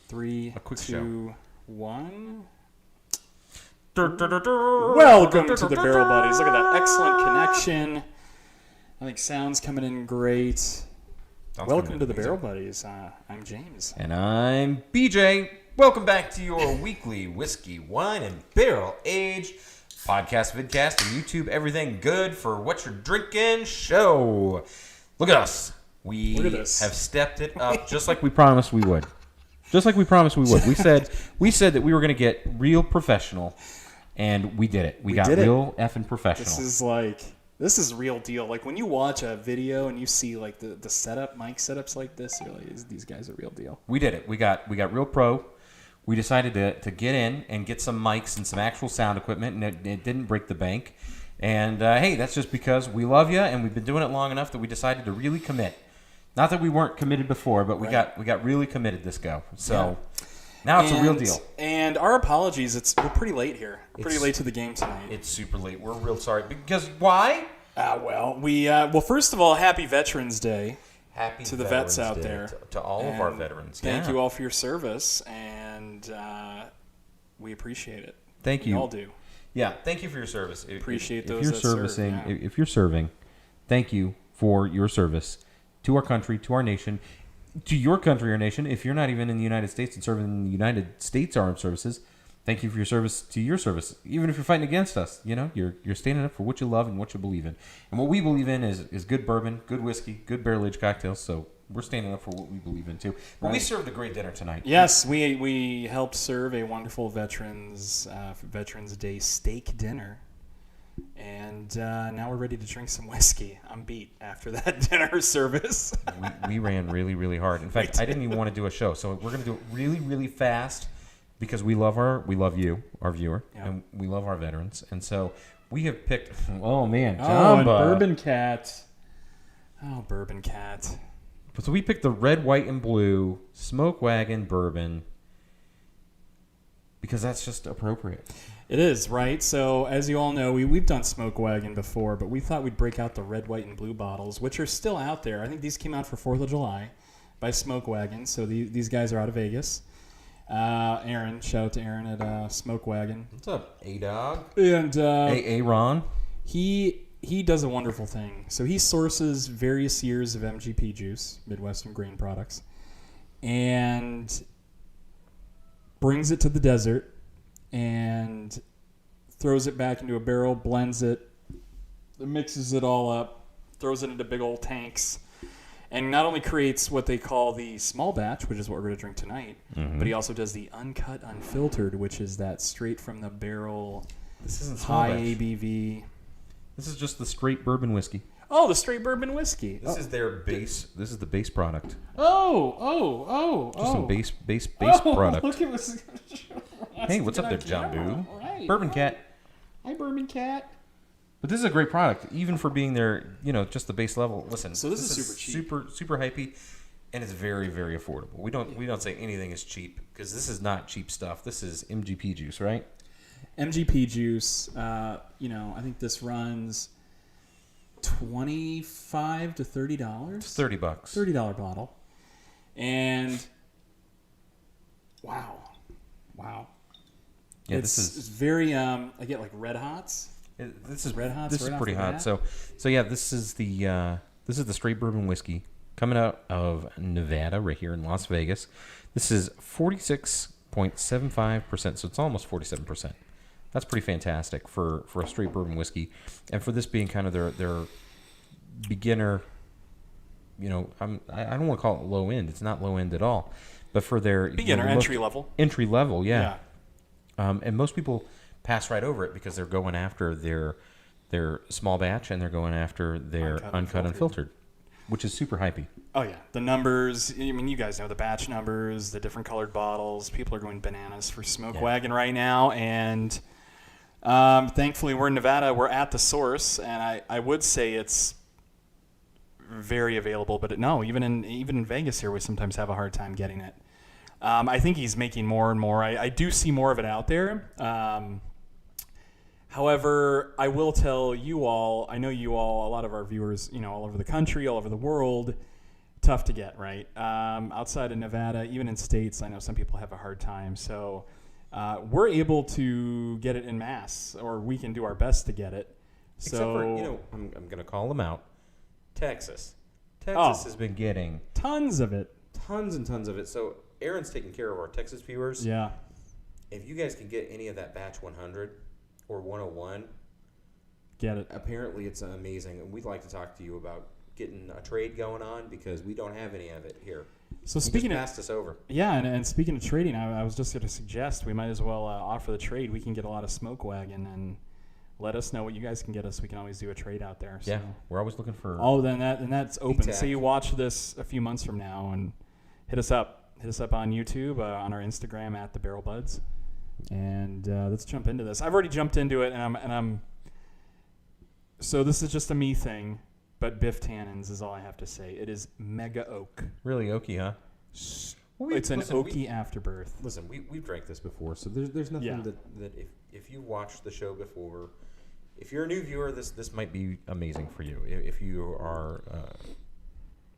3, A quick 2, 1. Welcome to the Barrel Buddies. Look at that excellent connection. I think sound's coming in great. Welcome to the Barrel Buddies. I'm James. And I'm BJ. Welcome back to your weekly whiskey, wine, and barrel-aged podcast, vidcast, and YouTube everything good for what you're drinking show. Look at us. We have stepped it up just like we promised we would. Just like we promised we would. We said that we were going to get real professional, and we did it. We got real effing professional. This is real deal. Like when you watch a video and you see like the setup, mic setups like this, you're like, these guys are real deal. We did it. We got real pro. We decided to get in and get some mics and some actual sound equipment, and it didn't break the bank. And hey, that's just because we love you, and we've been doing it long enough that we decided to really commit. Not that we weren't committed before, but we got really committed this go. So now it's a real deal. And our apologies. We're pretty late here. Pretty late to the game tonight. It's super late. We're real sorry. Because why? Well, first of all, happy Veterans Day. Happy to the Veterans vets out Day there. To all of our veterans. Thank you all for your service, and we appreciate it. Thank you. We all do. Yeah, thank you for your service. Appreciate those that serve. If you're serving, thank you for your service to our country, to our nation, to your country or nation. If you're not even in the United States and serving in the United States Armed Services, thank you for your service to your service. Even if you're fighting against us, you're standing up for what you love and what you believe in. And what we believe in is good bourbon, good whiskey, good barrel-aged cocktails. So we're standing up for what we believe in too. But we served a great dinner tonight. Yes, we helped serve a wonderful Veterans Day steak dinner. And now we're ready to drink some whiskey. I'm beat after that dinner service. we ran really, really hard. In fact, I didn't even want to do a show. So we're going to do it really, really fast because we love you, our viewer, and we love our veterans. And so we have picked, and Bourbon Cat. Oh, Bourbon Cat. So we picked the red, white, and blue Smoke Wagon bourbon because that's just appropriate. It is, right? So, as you all know, we've done Smoke Wagon before, but we thought we'd break out the red, white, and blue bottles, which are still out there. I think these came out for 4th of July by Smoke Wagon. So these guys are out of Vegas. Aaron, shout out to Aaron at Smoke Wagon. What's up, A-Dog? And Ron? He does a wonderful thing. So he sources various years of MGP juice, Midwestern grain products, and brings it to the desert and throws it back into a barrel, blends it, mixes it all up, throws it into big old tanks, and not only creates what they call the small batch, which is what we're going to drink tonight, but he also does the uncut, unfiltered, which is that straight from the barrel, this isn't high batch. ABV. This is just the straight bourbon whiskey. Oh, the straight bourbon whiskey. This is their base. This is the base product. Just some base product. Look at what's Hey, what's up there, John Boo? Right. Bourbon Cat. Hi, Bourbon Cat. But this is a great product, even for being their, just the base level. Listen, so this is super cheap, super hypey, and it's very, very affordable. We don't say anything is cheap because this is not cheap stuff. This is MGP juice, right? MGP juice. I think this runs $25 to $30. It's $30. $30 bottle, and wow. Yeah, it's very. I get like Red Hots. This is Red Hots. This is pretty hot. So yeah, this is the straight bourbon whiskey coming out of Nevada, right here in Las Vegas. This is 46.75%, so it's almost 47%. That's pretty fantastic for a straight bourbon whiskey, and for this being kind of their beginner. I don't want to call it low end. It's not low end at all, but for their beginner entry level. Entry level, yeah. And most people pass right over it because they're going after their small batch and they're going after their uncut unfiltered, which is super hypey. Oh yeah, the numbers. I mean, you guys know the batch numbers, the different colored bottles. People are going bananas for Smoke Wagon right now, and thankfully we're in Nevada. We're at the source, and I would say it's very available, but even in Vegas here, we sometimes have a hard time getting it. I think he's making more and more. I do see more of it out there. However, I will tell you all, I know you all, a lot of our viewers, all over the country, all over the world, tough to get, right? Outside of Nevada, even in states, I know some people have a hard time. So we're able to get it in mass, or we can do our best to get it. Except for, I'm going to call them out. Texas has been getting tons of it. Tons and tons of it. So Aaron's taking care of our Texas viewers. Yeah. If you guys can get any of that batch 100 or 101, get it. Apparently it's amazing. And we'd like to talk to you about getting a trade going on because we don't have any of it here. So speaking of, passed us over. Yeah, and speaking of trading, I was just going to suggest we might as well offer the trade. We can get a lot of smoke wagon and let us know what you guys can get us. We can always do a trade out there. So. Yeah, we're always looking for. Oh, then that's open. So you watch this a few months from now and hit us up. Hit us up on YouTube, on our Instagram at the Barrel Buds, and let's jump into this. I've already jumped into it, and I'm. So this is just a me thing, but Biff Tannins is all I have to say. It is mega oak. Really oaky, huh? It's an oaky afterbirth. Listen, we've drank this before, so there's nothing that if you watched the show before, if you're a new viewer, this might be amazing for you. If you are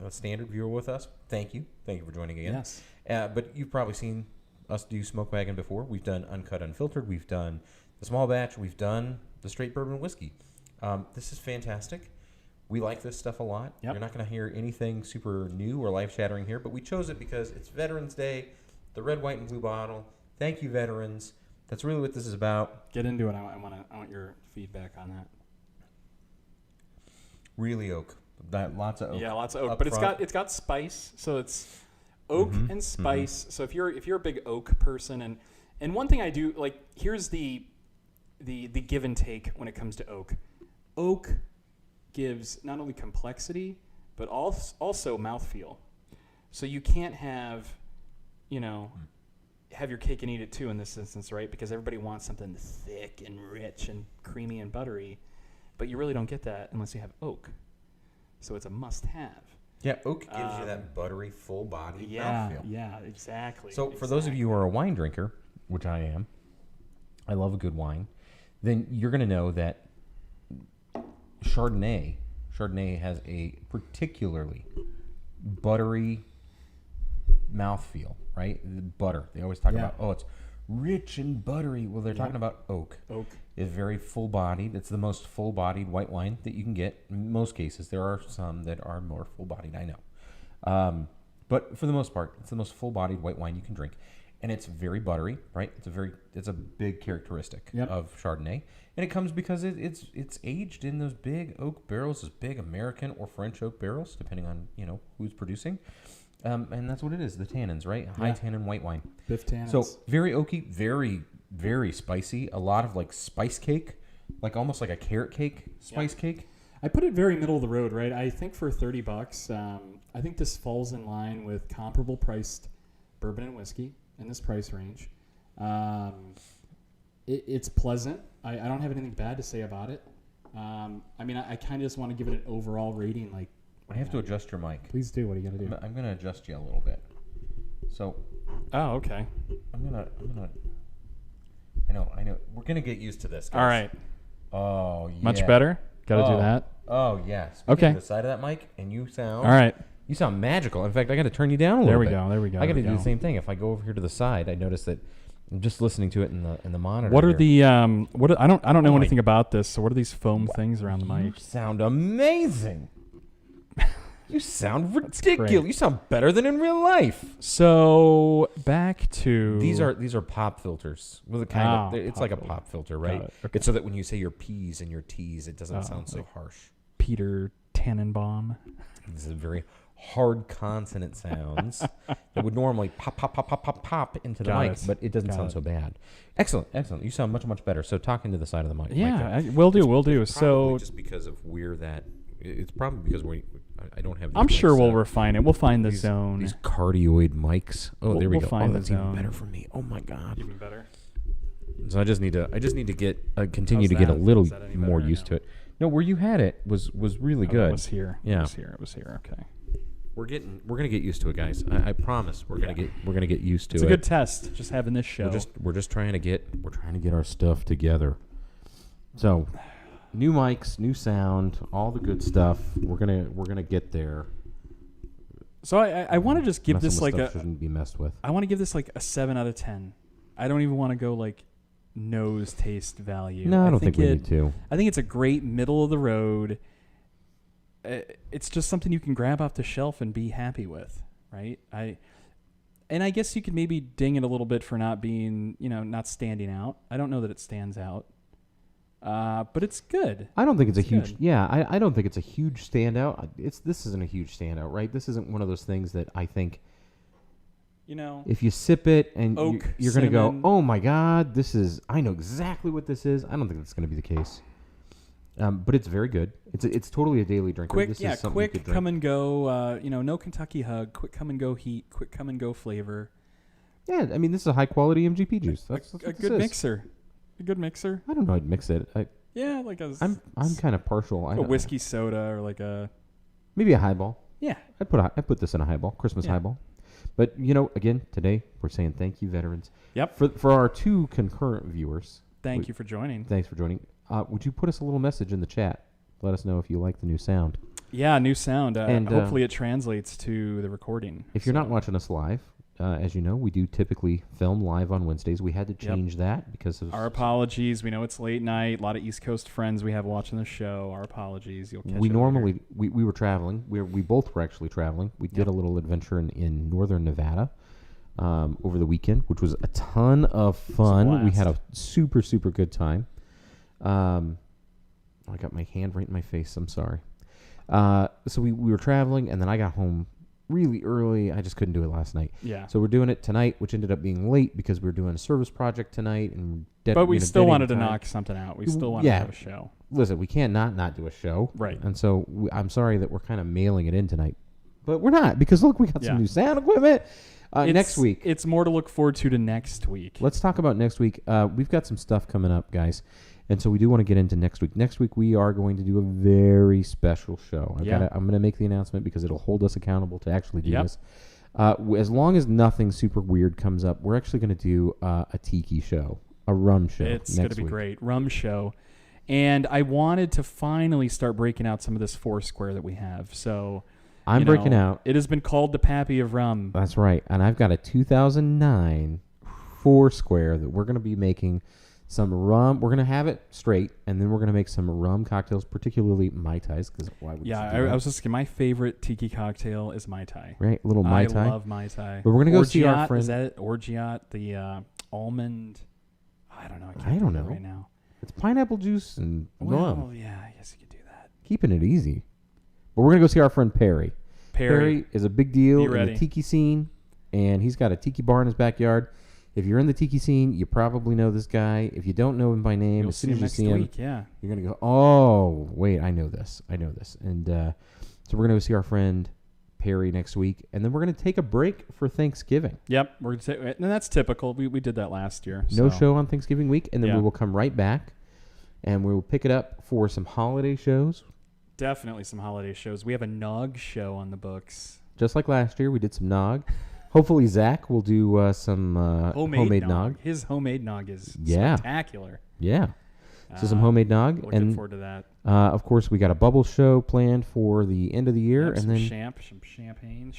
a standard viewer with us, thank you for joining again. Yes. But you've probably seen us do Smoke Wagon before. We've done Uncut Unfiltered. We've done the small batch. We've done the straight bourbon whiskey. This is fantastic. We like this stuff a lot. Yep. You're not going to hear anything super new or life-shattering here, but we chose it because it's Veterans Day, the red, white, and blue bottle. Thank you, veterans. That's really what this is about. Get into it. I want your feedback on that. Really oak. Lots of oak. Yeah, lots of oak, but it's got spice. So it's oak and spice. So if you're a big oak person, and one thing I do like, here's the give and take when it comes to oak. Oak gives not only complexity but also mouthfeel. So you can't have your cake and eat it too in this instance, right? Because everybody wants something thick and rich and creamy and buttery, but you really don't get that unless you have oak. So it's a must-have. Yeah, oak gives you that buttery, full-bodied mouthfeel. Yeah, exactly. So for those of you who are a wine drinker, which I am, I love a good wine, then you're going to know that Chardonnay has a particularly buttery mouthfeel, right? The butter. They always talk about, it's rich and buttery. Well, they're talking about oak. Oak is very full-bodied. It's the most full-bodied white wine that you can get. In most cases, there are some that are more full-bodied, I know. But for the most part, it's the most full-bodied white wine you can drink. And it's very buttery, right? It's a big characteristic of Chardonnay. And it comes because it's aged in those big oak barrels, those big American or French oak barrels, depending on, who's producing. And that's what it is, the tannins, right? High tannin white wine. Biff tannins. So very oaky, very, very spicy. A lot of like spice cake, like almost like a carrot cake, spice cake. I put it very middle of the road, right? I think for $30, I think this falls in line with comparable priced bourbon and whiskey in this price range. It's pleasant. I don't have anything bad to say about it. I mean, I kind of just want to give it an overall rating. Like, I have to adjust your mic. Please do. What are you gonna do? I'm gonna adjust you a little bit. So. Oh, okay. I'm gonna. I know. We're gonna get used to this, guys. All right. Oh, yeah. Much better. Got to do that. Oh, yeah. Okay. To the side of that mic, and you sound. All right. You sound magical. In fact, I got to turn you down a little bit. There we go. I got to do the same thing. If I go over here to the side, I notice that I'm just listening to it in the monitor. What are the I don't know anything about this. So what are these foam things around the mic? You sound amazing. You sound ridiculous. You sound better than in real life. So back to these are pop filters. Well, it's like a pop filter, right? Okay. It's so that when you say your P's and your T's, it doesn't sound so harsh. Peter Tannenbaum. This is very hard consonant sounds that would normally pop into the mic, but it doesn't sound so bad. Excellent. You sound much, much better. So talking to the side of the mic. Yeah, we'll do. So just because of where that, it's probably because I don't have. I'm sure we'll refine it. We'll find the zone. These cardioid mics. Oh, there we go. Find that's the even zone. better for me. Oh my god. Even better. So I just need to get continue to get a little more used to it. No, where you had it was really good. It was here. Yeah. It was here. Okay. We're gonna get used to it, guys. I promise. We're gonna get used to it. It's a good test. Just having this show. We're just trying to get our stuff together. So, new mics, new sound, all the good stuff. We're gonna get there. So I want to just give this like a shouldn't be messed with. I want to give this like a 7 out of 10. I don't even want to go like nose taste value. No, I don't think we need to. I think it's a great middle of the road. It's just something you can grab off the shelf and be happy with, right? I guess you could maybe ding it a little bit for not being, not standing out. I don't know that it stands out. But it's good. I don't think it's a huge. good. Yeah, I don't think it's a huge standout. This isn't a huge standout, right? This isn't one of those things that I think. If you sip it and you're going to go, oh my God, I know exactly what this is. I don't think that's going to be the case. But it's very good. It's totally a daily drinker. Quick, this yeah, is something you quick could come and go. No Kentucky hug. Quick come and go heat. Quick come and go flavor. Yeah, I mean, this is a high quality MGP juice. That's a what good this is. mixer. A good mixer. I don't know. I'd mix it. Yeah, like I'm kind of partial. a whiskey soda or like a maybe a highball. Yeah. I put this in a highball, Christmas highball. But again, today we're saying thank you, veterans. Yep. For our 2 concurrent viewers. Thank you for joining. Thanks for joining. Would you put us a little message in the chat? Let us know if you like the new sound. Yeah, new sound. And hopefully it translates to the recording. If you're not watching us live, as you know, we do typically film live on Wednesdays. We had to change that because of our apologies. We know it's late night. A lot of East Coast friends we have watching the show. Our apologies. You'll catch we it normally later. we were traveling. We both were actually traveling. We did a little adventure in northern Nevada over the weekend, which was a ton of fun. We had a super good time. I got my hand right in my face. I'm sorry. So we were traveling, and then I got home really early. I just couldn't do it last night. Yeah. So we're doing it tonight, which ended up being late because we were doing a service project tonight, and but we still wanted to knock something out. We still wanted to have a show. Listen, we can't not do a show, right? And so I'm sorry that we're kind of mailing it in tonight, but we're not because look, we got some new sound equipment. Next week, it's more to look forward to next week. Let's talk about next week. We've got some stuff coming up, guys. And so we do want to get into next week. Next week, we are going to do a very special show. I'm going to make the announcement because it'll hold us accountable to actually do this. As long as nothing super weird comes up, we're actually going to do a tiki show, a rum show. It's going to be great. Rum show. And I wanted to finally start breaking out some of this Foursquare that we have. So I'm breaking out. It has been called the Pappy of Rum. That's right. And I've got a 2009 Foursquare that we're going to be making some rum. We're going to have it straight, and then we're going to make some rum cocktails, particularly Mai Tais. I was just thinking, my favorite tiki cocktail is Mai Tai. Right, a little Mai Tai. I love Mai Tai. But we're going to go see our friend. Is that it? Orgeat, the almond. I don't know. I don't know right now. It's pineapple juice and rum. Oh, yeah, I guess you could do that. Keeping it easy. But we're going to go see our friend Perry. Perry is a big deal in the tiki scene, and he's got a tiki bar in his backyard. If you're in the tiki scene, you probably know this guy. If you don't know him by name, as soon as you see him, you're going to go, oh, wait, I know this. And so we're going to go see our friend Perry next week, and then we're going to take a break for Thanksgiving. Yep. And that's typical. We did that last year. No show on Thanksgiving week, and then we will come right back, and we will pick it up for some holiday shows. Definitely some holiday shows. We have a Nog show on the books. Just like last year, we did some Nog. Hopefully, Zach will do some homemade nog. His homemade nog is spectacular. Yeah. So some homemade nog. Looking forward to that. Of course, we got a bubble show planned for the end of the year, and then some champagne.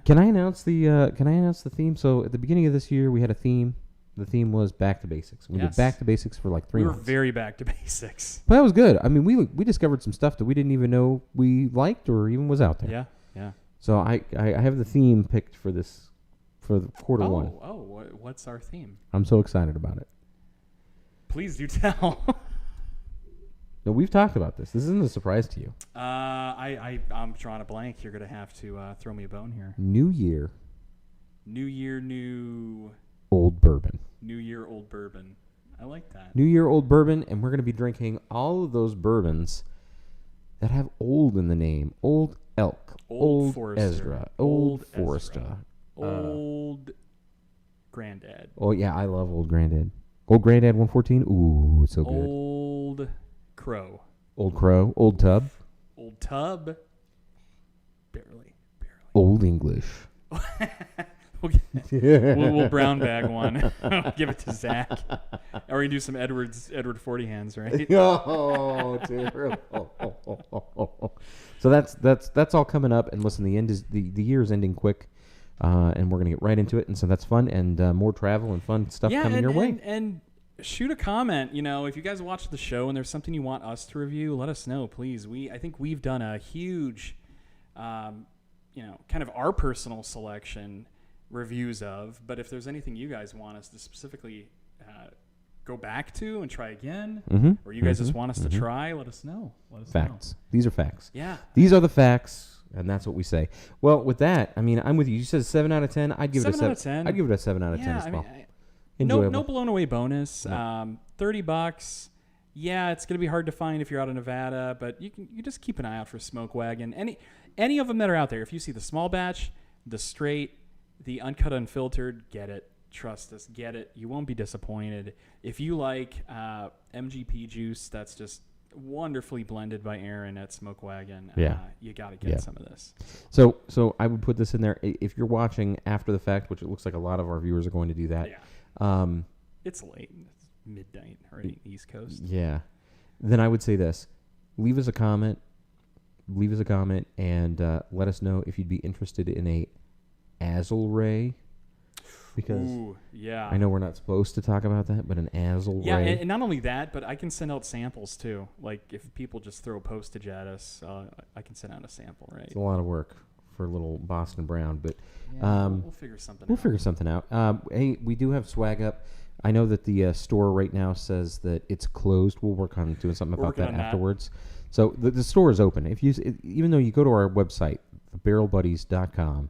Can I announce the theme? So at the beginning of this year, we had a theme. The theme was back to basics. We did back to basics for like 3 months. We were very back to basics. But that was good. I mean, we discovered some stuff that we didn't even know we liked or even was out there. Yeah. So I have the theme picked for the quarter one. What's our theme? I'm so excited about it. Please do tell. No, we've talked about this. This isn't a surprise to you. I'm drawing a blank. You're gonna have to throw me a bone here. New year, new old bourbon. New year, old bourbon. I like that. New year, old bourbon, and we're gonna be drinking all of those bourbons that have old in the name. Old Elk, Old Forester, Ezra, Old Forester, Old Granddad. Oh yeah, I love Old Granddad. Old Granddad 114. Ooh, it's so good. Old Crow. Old Crow. Old Tub. Old Tub. Barely. Old English. We'll brown bag one. Give it to Zach. Or we can do some Edward 40 hands, right? Oh, dude. So that's all coming up. And listen, the year is ending quick, and we're gonna get right into it. And so that's fun, and more travel and fun stuff coming your way. And shoot a comment. If you guys watch the show and there's something you want us to review, let us know, please. I think we've done a huge, kind of our personal selection reviews of. But if there's anything you guys want us to specifically go back to and try again, or you guys just want us to try, let us know. Facts. These are facts. Yeah. These are the facts, and that's what we say. Well, with that, I mean, I'm with you. You said 7 out of 10. I'd give it a 7 out of 10. I'd give it a 7 out of 10 as well. No blown away bonus. No. $30. Yeah, it's gonna be hard to find if you're out of Nevada, but you just keep an eye out for Smoke Wagon. Any of them that are out there. If you see the small batch, the straight, the uncut, unfiltered, get it. Trust us, get it. You won't be disappointed. If you like MGP juice, that's just wonderfully blended by Aaron at Smoke Wagon. You got to get some of this. So I would put this in there. If you're watching after the fact, which it looks like a lot of our viewers are going to do that. Yeah. It's late. It's midnight, right? East Coast. Yeah. Then I would say this. Leave us a comment, and let us know if you'd be interested in a Azel Ray. Because I know we're not supposed to talk about that, but an Azel Ray. And not only that, but I can send out samples too. Like if people just throw postage at us, I can send out a sample, right? It's a lot of work for a little Boston Brown, but we'll figure something out. We'll figure something out. Hey, we do have swag up. I know that the store right now says that it's closed. We'll work on doing something about that afterwards. So the store is open. Even though you go to our website, thebarrelbuddies.com,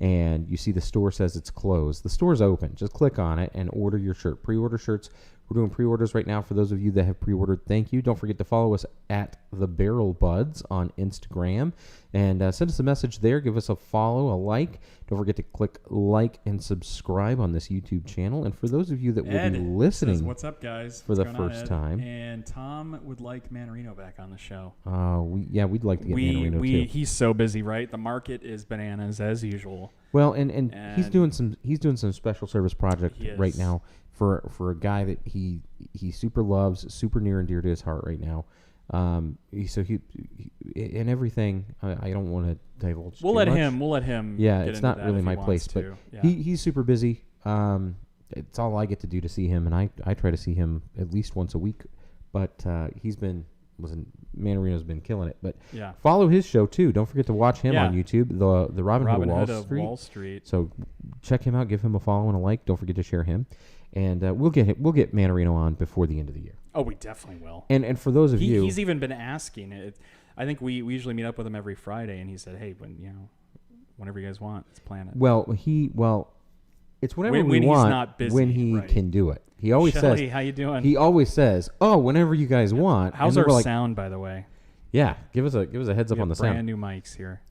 and you see the store says it's closed, the store's open. Just click on it and order your shirt. Pre-order shirts. We're doing pre-orders right now. For those of you that have pre-ordered, thank you. Don't forget to follow us at The Barrel Buds on Instagram. And send us a message there. Give us a follow, a like. Don't forget to click like and subscribe on this YouTube channel. And for those of you that will be listening, says, what's up, guys? For the first time. And Tom would like Mannarino back on the show. We'd like to get Mannarino too. He's so busy, right? The market is bananas as usual. Well, and he's doing some special service project right now for a guy that he super loves, super near and dear to his heart right now. He and everything. I don't want to divulge. We'll let him. Yeah, it's not really my place, but he's super busy. It's all I get to do to see him, and I try to see him at least once a week. But Mannarino's been killing it. But follow his show too. Don't forget to watch him on YouTube. The Robin Hood of Wall Street. So check him out. Give him a follow and a like. Don't forget to share him. And we'll get Mannarino on before the end of the year. Oh, we definitely will. And for those of you, he's even been asking it. I think we usually meet up with him every Friday, and he said, "Hey, whenever you guys want, let's plan it." It's whenever we want. He's not busy, when he can do it. He always Shelly, says, "How you doing?" He always says, "Oh, whenever you guys want." How's our sound, by the way? Yeah, give us a heads up on the sound. Brand new mics here.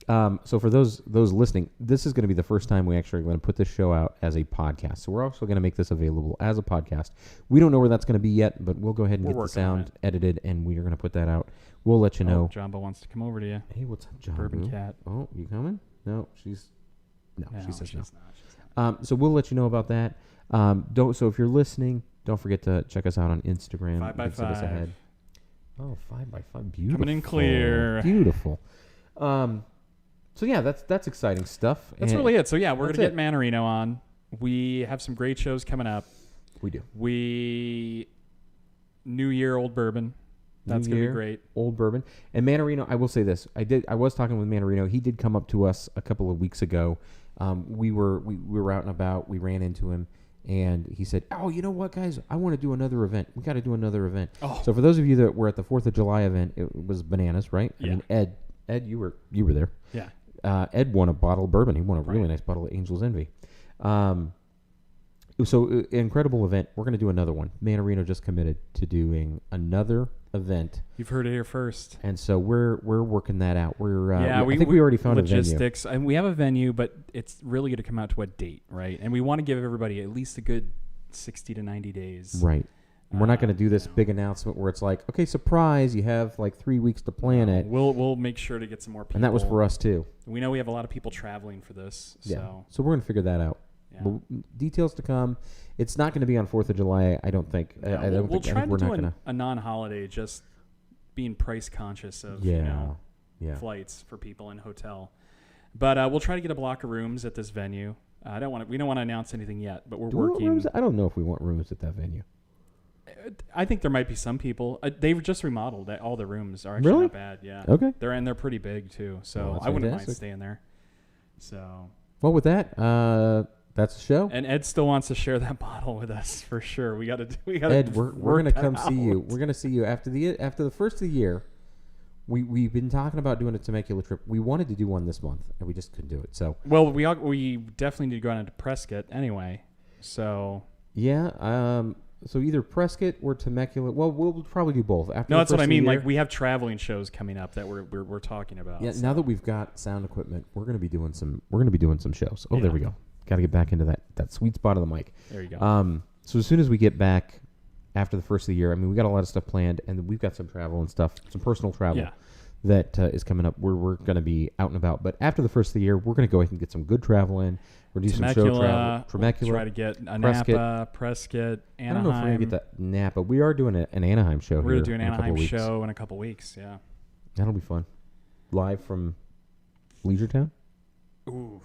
So for those listening, this is going to be the first time we actually are going to put this show out as a podcast. So we're also going to make this available as a podcast. We don't know where that's going to be yet, but we'll go ahead and get the sound edited, and we are going to put that out. We'll let you know. Jumbo wants to come over to you. Hey, what's up, Jumbo? Bourbon Cat. Oh, you coming? No, she says no. Not. So we'll let you know about that. So if you're listening, don't forget to check us out on Instagram. 5x5. Send us ahead. Oh, 5x5. Beautiful. Coming in clear. Beautiful. So yeah, that's exciting stuff. That's really it. So yeah, we're gonna get Mannarino on. We have some great shows coming up. We do. New Year, Old Bourbon. That's gonna be great. Old Bourbon. And Mannarino, I will say this. I was talking with Mannarino. He did come up to us a couple of weeks ago. We were out and about. We ran into him. And he said, "Oh, you know what, guys? I want to do another event. We got to do another event." Oh. So for those of you that were at the 4th of July event, it was bananas, right? Yeah. I mean, Ed, you were there. Yeah. Ed won a bottle of bourbon. He won a really nice bottle of Angel's Envy. So incredible event. We're going to do another one. Mannarino just committed to doing another event. You've heard it here first. And so we're working that out. I think we already found logistics. a venue. And we have a venue, but it's really going to come out to a date, right? And we want to give everybody at least a good 60 to 90 days. Right. And we're not going to do this big announcement where it's like, okay, surprise, you have like 3 weeks to plan it. We'll make sure to get some more people. And that was for us too. We know we have a lot of people traveling for this. So we're going to figure that out. Yeah. But details to come. It's not going to be on 4th of July, I don't think. No, we'll try to do a non-holiday just being price conscious of flights for people in hotel. But we'll try to get a block of rooms at this venue. We don't want to announce anything yet, but we're working. I don't know if we want rooms at that venue. I think there might be some people. They've just remodeled. All the rooms are actually not bad. Yeah. Okay. They're pretty big too, so I wouldn't mind staying there. So. Well, with that, that's the show. And Ed still wants to share that bottle with us for sure. We got to. Ed, we're gonna come see you. We're gonna see you after the first of the year. We've been talking about doing a Temecula trip. We wanted to do one this month, and we just couldn't do it. So we definitely need to go down to Prescott anyway. So yeah, so either Prescott or Temecula. Well, we'll probably do both. That's what I mean. Like we have traveling shows coming up that we're talking about. Yeah. So. Now that we've got sound equipment, we're gonna be doing some shows. Oh, there we go. Got to get back into that sweet spot of the mic. There you go. So as soon as we get back. After the first of the year, I mean, we got a lot of stuff planned, and we've got some travel and stuff, some personal travel that is coming up. We're going to be out and about. But after the first of the year, we're going to go ahead and get some good travel in. We're going to do some show travel. Temecula. We'll try to get a Napa, Prescott, Anaheim. I don't know if we're going to get that Napa. We are doing an Anaheim show. We're going to do an Anaheim show in a couple weeks. Yeah, that'll be fun. Live from Leisure Town. Ooh.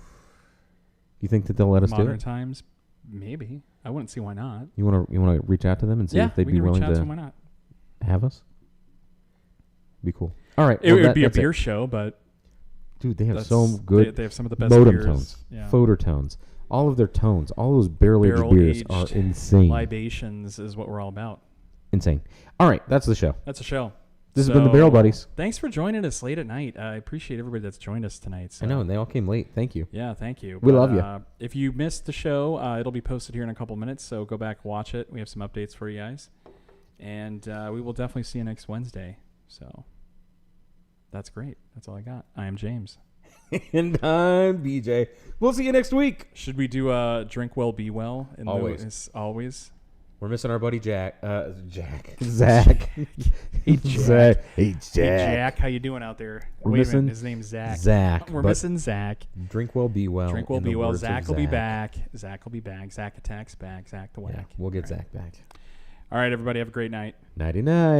You think that they'll let us do it? Modern Times, maybe. I wouldn't see why not. You want to reach out to them and see if they'd be willing to why not? Have us? Be cool. All right. It would be a beer show, but dude, they have so good. They have some of the best modem beers. Tones, photo tones, all of their tones, all those barrel-aged beers are insane. Libations is what we're all about. Insane. All right, that's the show. That's a show. This has been the Barrel Buddies. Thanks for joining us late at night. I appreciate everybody that's joined us tonight. So. I know, and they all came late. Thank you. Yeah, thank you. We love you. If you missed the show, it'll be posted here in a couple minutes, so go back, watch it. We have some updates for you guys. And we will definitely see you next Wednesday. So that's great. That's all I got. I am James. And I'm BJ. We'll see you next week. Should we do Drink Well, Be Well? Always. We're missing our buddy Zach. Zach. Hey, Jack. Hey, Jack. How you doing out there? Wait a minute. His name's Zach. We're missing Zach. Drink well, be well. Drink well, be well. Zach will be back. Zach will be back. Zach attacks back. Zach the whack. Yeah, we'll get Zach back. All right, everybody. Have a great night. Nighty-night.